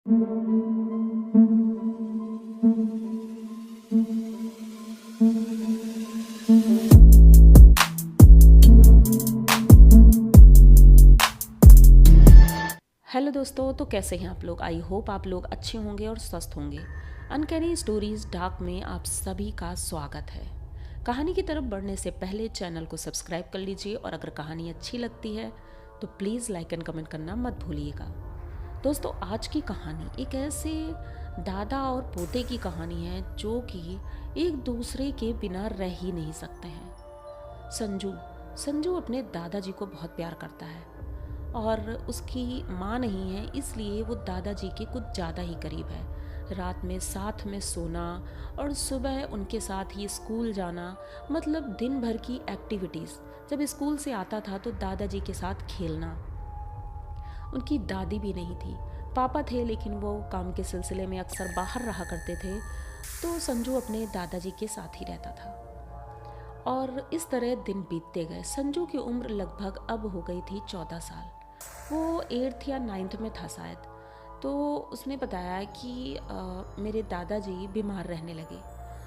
Hello दोस्तों, तो कैसे हैं आप लोग। आई होप आप लोग अच्छे होंगे और स्वस्थ होंगे। अनकैनी स्टोरीज डार्क में आप सभी का स्वागत है। कहानी की तरफ बढ़ने से पहले चैनल को सब्सक्राइब कर लीजिए और अगर कहानी अच्छी लगती है तो प्लीज़ लाइक एंड कमेंट करना मत भूलिएगा। दोस्तों, आज की कहानी एक ऐसे दादा और पोते की कहानी है जो कि एक दूसरे के बिना रह ही नहीं सकते हैं। संजू संजू अपने दादाजी को बहुत प्यार करता है और उसकी माँ नहीं है, इसलिए वो दादाजी के कुछ ज़्यादा ही करीब है। रात में साथ में सोना और सुबह उनके साथ ही स्कूल जाना, मतलब दिन भर की एक्टिविटीज़। जब स्कूल से आता था तो दादाजी के साथ खेलना। उनकी दादी भी नहीं थी, पापा थे, लेकिन वो काम के सिलसिले में अक्सर बाहर रहा करते थे, तो संजू अपने दादाजी के साथ ही रहता था। और इस तरह दिन बीतते गए। संजू की उम्र लगभग अब हो गई थी 14 साल। वो 8th या 9th में था शायद। तो उसने बताया कि मेरे दादाजी बीमार रहने लगे।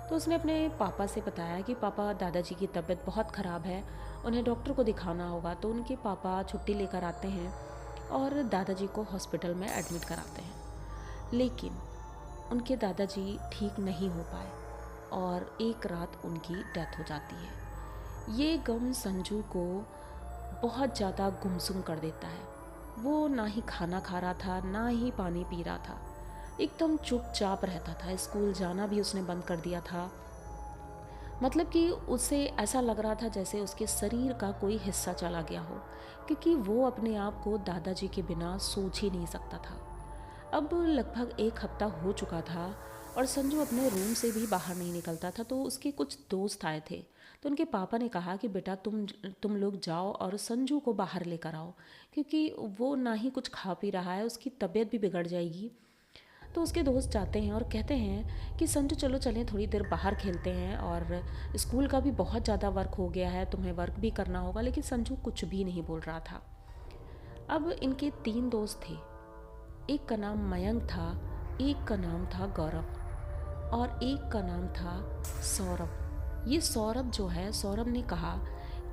तो उसने अपने पापा से बताया कि पापा, दादाजी की तबीयत बहुत ख़राब है, उन्हें डॉक्टर को दिखाना होगा। तो उनके पापा छुट्टी लेकर आते हैं और दादाजी को हॉस्पिटल में एडमिट कराते हैं। लेकिन उनके दादाजी ठीक नहीं हो पाए और एक रात उनकी डेथ हो जाती है। ये गम संजू को बहुत ज़्यादा गुमसुम कर देता है। वो ना ही खाना खा रहा था, ना ही पानी पी रहा था, एकदम चुपचाप रहता था। स्कूल जाना भी उसने बंद कर दिया था। मतलब कि उसे ऐसा लग रहा था जैसे उसके शरीर का कोई हिस्सा चला गया हो, क्योंकि वो अपने आप को दादाजी के बिना सोच ही नहीं सकता था। अब लगभग 1 हफ्ता हो चुका था और संजू अपने रूम से भी बाहर नहीं निकलता था। तो उसके कुछ दोस्त आए थे, तो उनके पापा ने कहा कि बेटा तुम लोग जाओ और संजू को बाहर लेकर आओ, क्योंकि वो ना ही कुछ खा पी रहा है, उसकी तबीयत भी बिगड़ जाएगी। तो उसके दोस्त जाते हैं और कहते हैं कि संजू चलो चलें, थोड़ी देर बाहर खेलते हैं, और स्कूल का भी बहुत ज़्यादा वर्क हो गया है, तुम्हें वर्क भी करना होगा। लेकिन संजू कुछ भी नहीं बोल रहा था। अब इनके 3 दोस्त थे। एक का नाम मयंक था, एक का नाम था गौरव और एक का नाम था सौरभ। ये सौरभ जो है, सौरभ ने कहा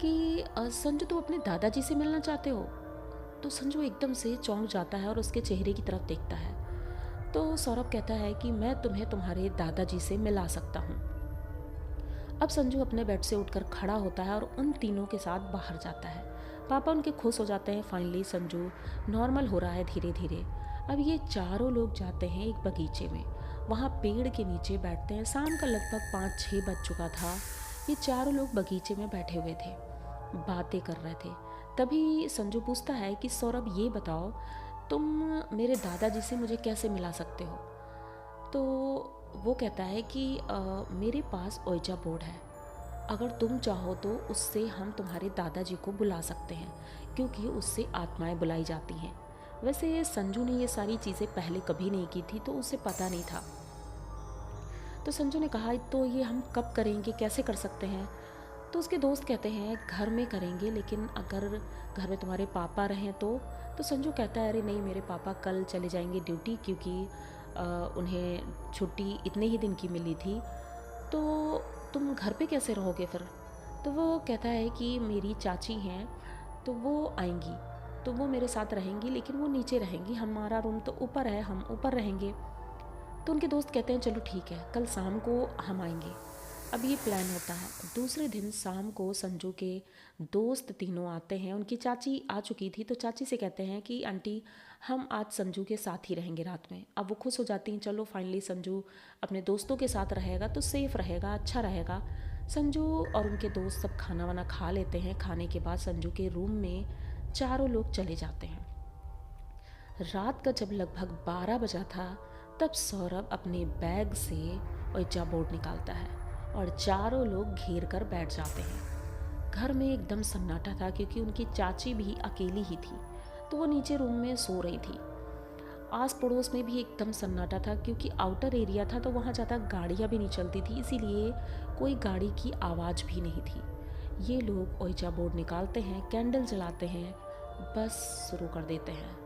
कि संजू, तुम अपने दादाजी से मिलना चाहते हो? तो संजू एकदम से चौंक जाता है और उसके चेहरे की तरफ देखता है। तो सौरभ कहता है कि मैं तुम्हें तुम्हारे दादाजी से मिला सकता हूँ। अब संजू अपने बेड से उठकर खड़ा होता है और उन तीनों के साथ बाहर जाता है। पापा उनके खुश हो जाते हैं, फाइनली संजू नॉर्मल हो रहा है धीरे धीरे। अब ये चारों लोग जाते हैं एक बगीचे में, वहाँ पेड़ के नीचे बैठते हैं। शाम का लगभग 5-6 बज चुका था। ये चारों लोग बगीचे में बैठे हुए थे, बातें कर रहे थे। तभी संजू पूछता है कि सौरभ, ये बताओ, तुम मेरे दादाजी से मुझे कैसे मिला सकते हो? तो वो कहता है कि मेरे पास ओइजा बोर्ड है, अगर तुम चाहो तो उससे हम तुम्हारे दादाजी को बुला सकते हैं, क्योंकि उससे आत्माएं बुलाई जाती हैं। वैसे संजू ने ये सारी चीज़ें पहले कभी नहीं की थी, तो उसे पता नहीं था। तो संजू ने कहा, तो ये हम कब करेंगे, कैसे कर सकते हैं? तो उसके दोस्त कहते हैं घर में करेंगे, लेकिन अगर घर में तुम्हारे पापा रहें तो संजू कहता है, अरे नहीं, मेरे पापा कल चले जाएंगे ड्यूटी, क्योंकि उन्हें छुट्टी इतने ही दिन की मिली थी। तो तुम घर पे कैसे रहोगे फिर? तो वो कहता है कि मेरी चाची हैं, तो वो आएंगी, तो वो मेरे साथ रहेंगी, लेकिन वो नीचे रहेंगी, हमारा रूम तो ऊपर है, हम ऊपर रहेंगे। तो उनके दोस्त कहते हैं चलो ठीक है, कल शाम को हम आएंगे। अब ये प्लान होता है। दूसरे दिन शाम को संजू के दोस्त तीनों आते हैं। उनकी चाची आ चुकी थी, तो चाची से कहते हैं कि आंटी, हम आज संजू के साथ ही रहेंगे रात में। अब वो खुश हो जाती हैं, चलो फाइनली संजू अपने दोस्तों के साथ रहेगा तो सेफ़ रहेगा, अच्छा रहेगा। संजू और उनके दोस्त सब खाना वाना खा लेते हैं। खाने के बाद संजू के रूम में चारों लोग चले जाते हैं। रात का जब लगभग 12 बजा था, तब सौरभ अपने बैग से ओइजा बोर्ड निकालता है और चारों लोग घेर कर बैठ जाते हैं। घर में एकदम सन्नाटा था, क्योंकि उनकी चाची भी अकेली ही थी, तो वो नीचे रूम में सो रही थी। आस पड़ोस में भी एकदम सन्नाटा था, क्योंकि आउटर एरिया था, तो वहाँ ज़्यादा गाड़ियाँ भी नहीं चलती थी, इसीलिए कोई गाड़ी की आवाज़ भी नहीं थी। ये लोग ओइजा बोर्ड निकालते हैं, कैंडल जलाते हैं, बस शुरू कर देते हैं।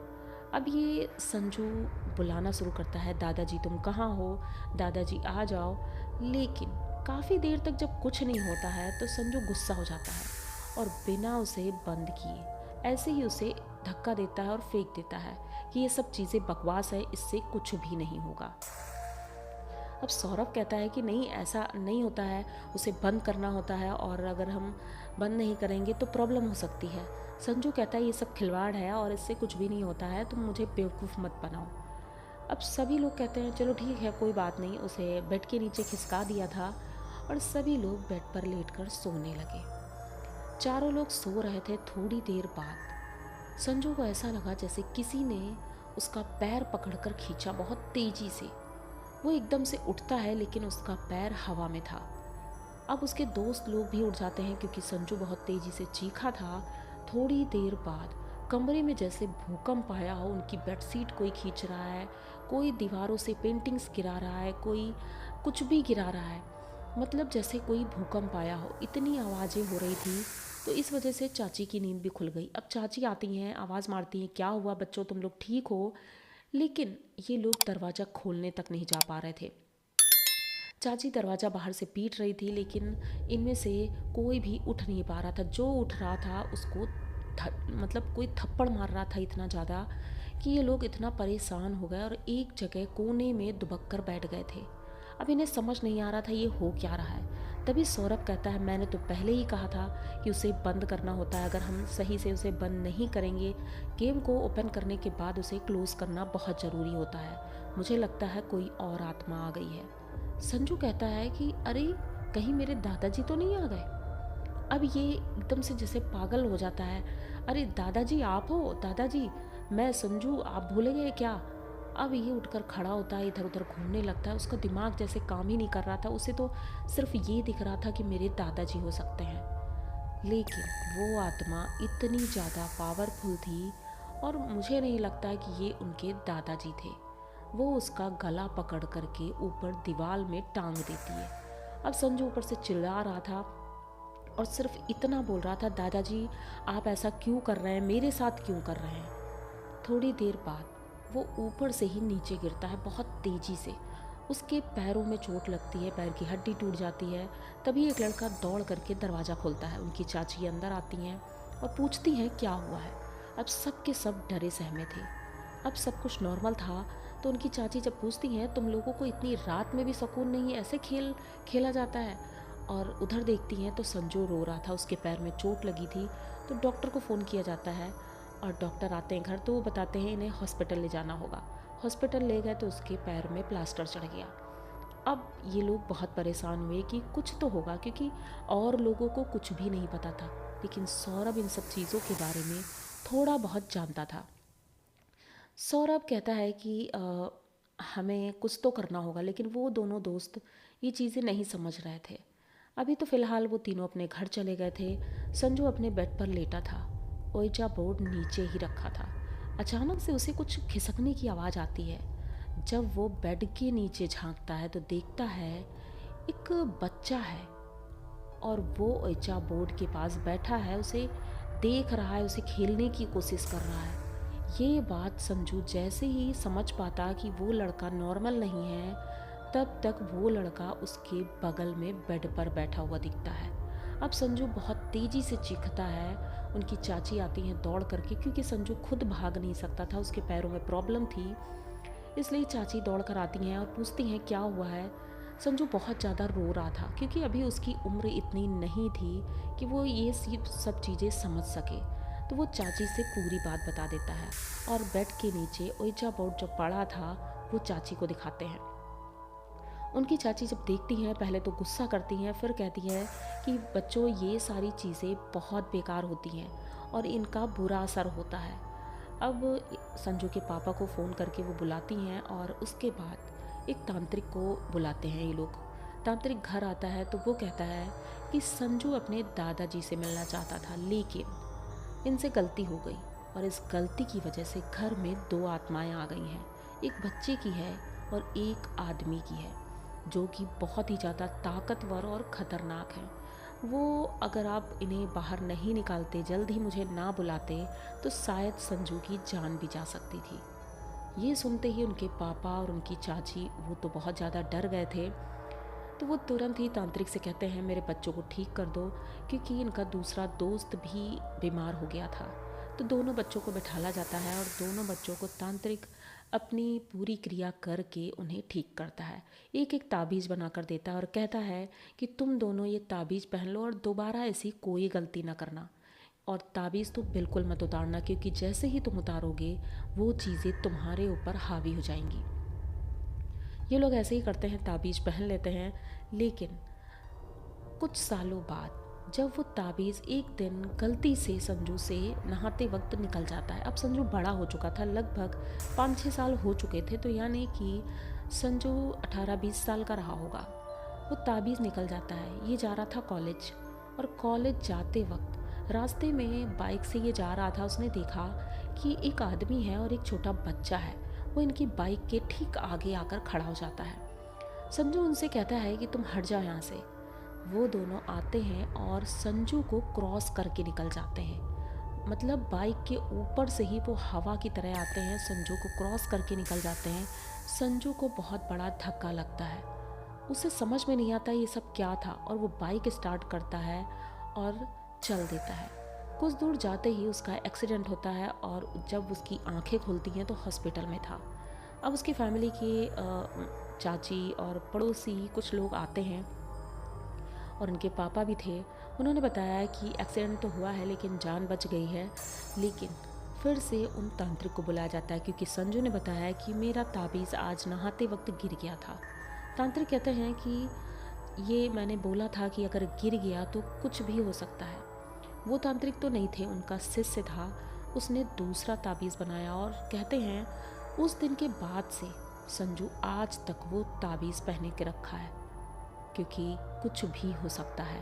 अब ये संजू बुलाना शुरू करता है, दादाजी तुम कहाँ हो, दादाजी आ जाओ। लेकिन काफ़ी देर तक जब कुछ नहीं होता है तो संजू गुस्सा हो जाता है और बिना उसे बंद किए ऐसे ही उसे धक्का देता है और फेंक देता है कि ये सब चीज़ें बकवास है, इससे कुछ भी नहीं होगा। अब सौरभ कहता है कि नहीं, ऐसा नहीं होता है, उसे बंद करना होता है और अगर हम बंद नहीं करेंगे तो प्रॉब्लम हो सकती है। संजू कहता है ये सब खिलवाड़ है और इससे कुछ भी नहीं होता है, तुम मुझे बेवकूफ़ मत बनाओ। अब सभी लोग कहते हैं चलो ठीक है कोई बात नहीं, उसे बेड के नीचे खिसका दिया था और सभी लोग बेड पर लेटकर सोने लगे। चारों लोग सो रहे थे। थोड़ी देर बाद संजू को ऐसा लगा जैसे किसी ने उसका पैर पकड़कर खींचा बहुत तेजी से। वो एकदम से उठता है लेकिन उसका पैर हवा में था। अब उसके दोस्त लोग भी उठ जाते हैं क्योंकि संजू बहुत तेजी से चीखा था। थोड़ी देर बाद कमरे में जैसे भूकंप आया हो, उनकी बेडशीट कोई खींच रहा है, कोई दीवारों से पेंटिंग्स गिरा रहा है, कोई कुछ भी गिरा रहा है, मतलब जैसे कोई भूकंप आया हो। इतनी आवाज़ें हो रही थी तो इस वजह से चाची की नींद भी खुल गई। अब चाची आती हैं, आवाज़ मारती हैं क्या हुआ बच्चों, तुम लोग ठीक हो? लेकिन ये लोग दरवाज़ा खोलने तक नहीं जा पा रहे थे। चाची दरवाज़ा बाहर से पीट रही थी लेकिन इनमें से कोई भी उठ नहीं पा रहा था। जो उठ रहा था उसको मतलब कोई थप्पड़ मार रहा था इतना ज़्यादा कि ये लोग इतना परेशान हो गए और एक जगह कोने में दुबक कर बैठ गए थे। अब इन्हें समझ नहीं आ रहा था ये हो क्या रहा है। तभी सौरभ कहता है मैंने तो पहले ही कहा था कि उसे बंद करना होता है, अगर हम सही से उसे बंद नहीं करेंगे, गेम को ओपन करने के बाद उसे क्लोज़ करना बहुत ज़रूरी होता है। मुझे लगता है कोई और आत्मा आ गई है। संजू कहता है कि अरे कहीं मेरे दादाजी तो नहीं आ गए। अब ये एकदम से जैसे पागल हो जाता है, अरे दादाजी आप हो, दादाजी मैं संजू, आप भूले गए क्या? अब ये उठकर खड़ा होता है, इधर उधर घूमने लगता है। उसका दिमाग जैसे काम ही नहीं कर रहा था, उसे तो सिर्फ ये दिख रहा था कि मेरे दादाजी हो सकते हैं। लेकिन वो आत्मा इतनी ज़्यादा पावरफुल थी और मुझे नहीं लगता कि ये उनके दादाजी थे। वो उसका गला पकड़ करके ऊपर दीवार में टांग देती है। अब संजू ऊपर से चिल्ला रहा था और सिर्फ इतना बोल रहा था, दादाजी आप ऐसा क्यों कर रहे हैं, मेरे साथ क्यों कर रहे हैं? थोड़ी देर बाद वो ऊपर से ही नीचे गिरता है बहुत तेज़ी से। उसके पैरों में चोट लगती है, पैर की हड्डी टूट जाती है। तभी एक लड़का दौड़ करके दरवाज़ा खोलता है। उनकी चाची अंदर आती हैं और पूछती हैं क्या हुआ है। अब सब के सब डरे सहमे थे। अब सब कुछ नॉर्मल था तो उनकी चाची जब पूछती हैं तुम लोगों को इतनी रात में भी सुकून नहीं, ऐसे खेल खेला जाता है? और उधर देखती हैं तो संजू रो रहा था, उसके पैर में चोट लगी थी। तो डॉक्टर को फ़ोन किया जाता है और डॉक्टर आते हैं घर तो वो बताते हैं इन्हें हॉस्पिटल ले जाना होगा। हॉस्पिटल ले गए तो उसके पैर में प्लास्टर चढ़ गया। अब ये लोग बहुत परेशान हुए कि कुछ तो होगा क्योंकि और लोगों को कुछ भी नहीं पता था, लेकिन सौरभ इन सब चीज़ों के बारे में थोड़ा बहुत जानता था। सौरभ कहता है कि हमें कुछ तो करना होगा, लेकिन वो दोनों दोस्त ये चीज़ें नहीं समझ रहे थे। अभी तो फ़िलहाल वो तीनों अपने घर चले गए थे। संजू अपने बेड पर लेटा था, ओइजा बोर्ड नीचे ही रखा था। अचानक से उसे कुछ खिसकने की आवाज़ आती है। जब वो बेड के नीचे झांकता है तो देखता है एक बच्चा है और वो ओइजा बोर्ड के पास बैठा है, उसे देख रहा है, उसे खेलने की कोशिश कर रहा है। ये बात संजू जैसे ही समझ पाता कि वो लड़का नॉर्मल नहीं है, तब तक वो लड़का उसके बगल में बेड पर बैठा हुआ दिखता है। अब संजू बहुत तेज़ी से चीखता है। उनकी चाची आती हैं दौड़ करके क्योंकि संजू खुद भाग नहीं सकता था, उसके पैरों में प्रॉब्लम थी, इसलिए चाची दौड़ कर आती हैं और पूछती हैं क्या हुआ है। संजू बहुत ज़्यादा रो रहा था क्योंकि अभी उसकी उम्र इतनी नहीं थी कि वो ये सब चीज़ें समझ सके। तो वो चाची से पूरी बात बता देता है और बेड के नीचे ओइजा बोर्ड जो पड़ा था वो चाची को दिखाते हैं। उनकी चाची जब देखती हैं पहले तो गुस्सा करती हैं, फिर कहती हैं कि बच्चों ये सारी चीज़ें बहुत बेकार होती हैं और इनका बुरा असर होता है। अब संजू के पापा को फ़ोन करके वो बुलाती हैं और उसके बाद एक तांत्रिक को बुलाते हैं ये लोग। तांत्रिक घर आता है तो वो कहता है कि संजू अपने दादाजी से मिलना चाहता था, लेकिन इनसे गलती हो गई और इस गलती की वजह से घर में दो आत्माएं आ गई हैं। एक बच्चे की है और एक आदमी की है जो कि बहुत ही ज़्यादा ताकतवर और ख़तरनाक है। वो अगर आप इन्हें बाहर नहीं निकालते, जल्द ही मुझे ना बुलाते, तो शायद संजू की जान भी जा सकती थी। ये सुनते ही उनके पापा और उनकी चाची वो तो बहुत ज़्यादा डर गए थे। तो वो तुरंत ही तांत्रिक से कहते हैं मेरे बच्चों को ठीक कर दो, क्योंकि इनका दूसरा दोस्त भी बीमार हो गया था। तो दोनों बच्चों को बिठाला जाता है और दोनों बच्चों को तांत्रिक अपनी पूरी क्रिया करके उन्हें ठीक करता है। एक एक ताबीज़ बना कर देता है और कहता है कि तुम दोनों ये ताबीज़ पहन लो और दोबारा ऐसी कोई गलती ना करना। और ताबीज़ तो बिल्कुल मत उतारना, क्योंकि जैसे ही तुम उतारोगे वो चीज़ें तुम्हारे ऊपर हावी हो जाएंगी। ये लोग ऐसे ही करते हैं, ताबीज़ पहन लेते हैं। लेकिन कुछ सालों बाद जब वो ताबीज़ एक दिन गलती से संजू से नहाते वक्त निकल जाता है। अब संजू बड़ा हो चुका था, लगभग 5-6 साल हो चुके थे, तो यानी कि संजू 18-20 साल का रहा होगा। वो ताबीज़ निकल जाता है। ये जा रहा था कॉलेज, और कॉलेज जाते वक्त रास्ते में बाइक से ये जा रहा था। उसने देखा कि एक आदमी है और एक छोटा बच्चा है। वो इनकी बाइक के ठीक आगे आकर खड़ा हो जाता है। संजू उनसे कहता है कि तुम हट जाओ यहाँ से। वो दोनों आते हैं और संजू को क्रॉस करके निकल जाते हैं। मतलब बाइक के ऊपर से ही वो हवा की तरह आते हैं, संजू को क्रॉस करके निकल जाते हैं। संजू को बहुत बड़ा धक्का लगता है। उसे समझ में नहीं आता ये सब क्या था, और वो बाइक स्टार्ट करता है और चल देता है। कुछ दूर जाते ही उसका एक्सीडेंट होता है, और जब उसकी आंखें खुलती हैं तो हॉस्पिटल में था। अब उसकी फैमिली के चाची और पड़ोसी कुछ लोग आते हैं, और उनके पापा भी थे। उन्होंने बताया कि एक्सीडेंट तो हुआ है लेकिन जान बच गई है। लेकिन फिर से उन तांत्रिक को बुलाया जाता है, क्योंकि संजू ने बताया कि मेरा ताबीज़ आज नहाते वक्त गिर गया था। तांत्रिक कहते हैं कि ये मैंने बोला था कि अगर गिर गया तो कुछ भी हो सकता है। वो तांत्रिक तो नहीं थे, उनका शिष्य था। उसने दूसरा ताबीज़ बनाया, और कहते हैं उस दिन के बाद से संजू आज तक वो ताबीज़ पहने के रखा है, क्योंकि कुछ भी हो सकता है।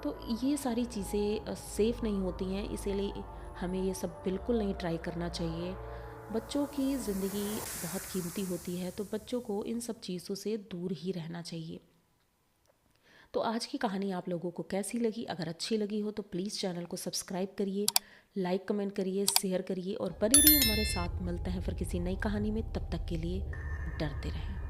तो ये सारी चीज़ें सेफ़ नहीं होती हैं, इसीलिए हमें ये सब बिल्कुल नहीं ट्राई करना चाहिए। बच्चों की ज़िंदगी बहुत कीमती होती है, तो बच्चों को इन सब चीज़ों से दूर ही रहना चाहिए। तो आज की कहानी आप लोगों को कैसी लगी? अगर अच्छी लगी हो तो प्लीज़ चैनल को सब्सक्राइब करिए, लाइक कमेंट करिए, शेयर करिए, और बने रहिए हमारे साथ। मिलते हैं फिर किसी नई कहानी में, तब तक के लिए डरते रहें।